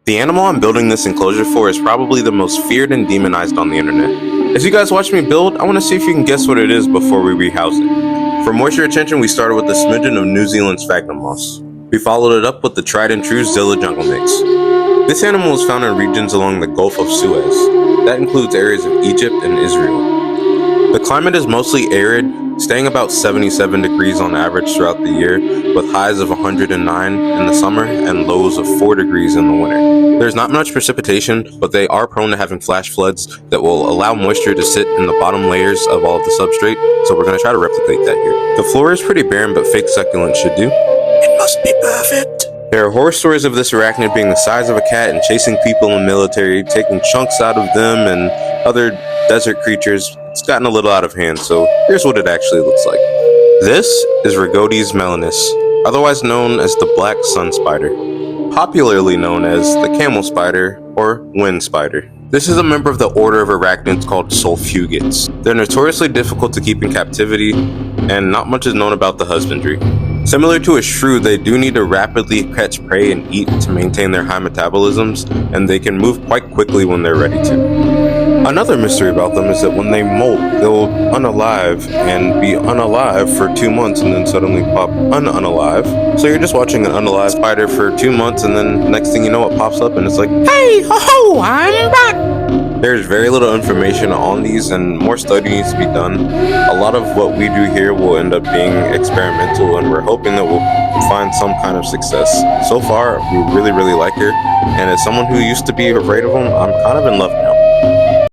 The animal I'm building this enclosure for is probably the most feared and demonized on the internet. As you guys watch me build, I want to see if you can guess what it is before we rehouse it. For moisture retention, we started with a smidgen of New Zealand sphagnum moss. We followed it up with the tried and true Zilla jungle mix. This animal is found in regions along the Gulf of Suez. That includes areas of Egypt and Israel. The climate is mostly arid, staying about 77 degrees on average throughout the year, with highs of 109 in the summer and lows of 4 degrees in the winter. There's not much precipitation, but they are prone to having flash floods that will allow moisture to sit in the bottom layers of all of the substrate, so we're going to try to replicate that here. The floor is pretty barren, but fake succulent should do. It must be perfect. There are horror stories of this arachnid being the size of a cat and chasing people in the military, taking chunks out of them and other desert creatures. It's gotten a little out of hand, so here's what it actually looks like. This is Rhagodes melanus, otherwise known as the black sun spider, popularly known as the camel spider or wind spider. This is a member of the order of arachnids called sulfugates. They're notoriously difficult to keep in captivity, and not much is known about the husbandry. Similar to a shrew, they do need to rapidly catch prey and eat to maintain their high metabolisms, and they can move quite quickly when they're ready to. Another mystery about them is that when they molt, they'll unalive and be unalive for 2 months and then suddenly pop unalive. So you're just watching an unalive spider for 2 months, and then next thing you know it pops up and it's like, hey, ho ho, I'm back! There's very little information on these and more study needs to be done. A lot of what we do here will end up being experimental, and we're hoping that we'll find some kind of success. So far, we really like her, and as someone who used to be afraid of them, I'm kind of in love now.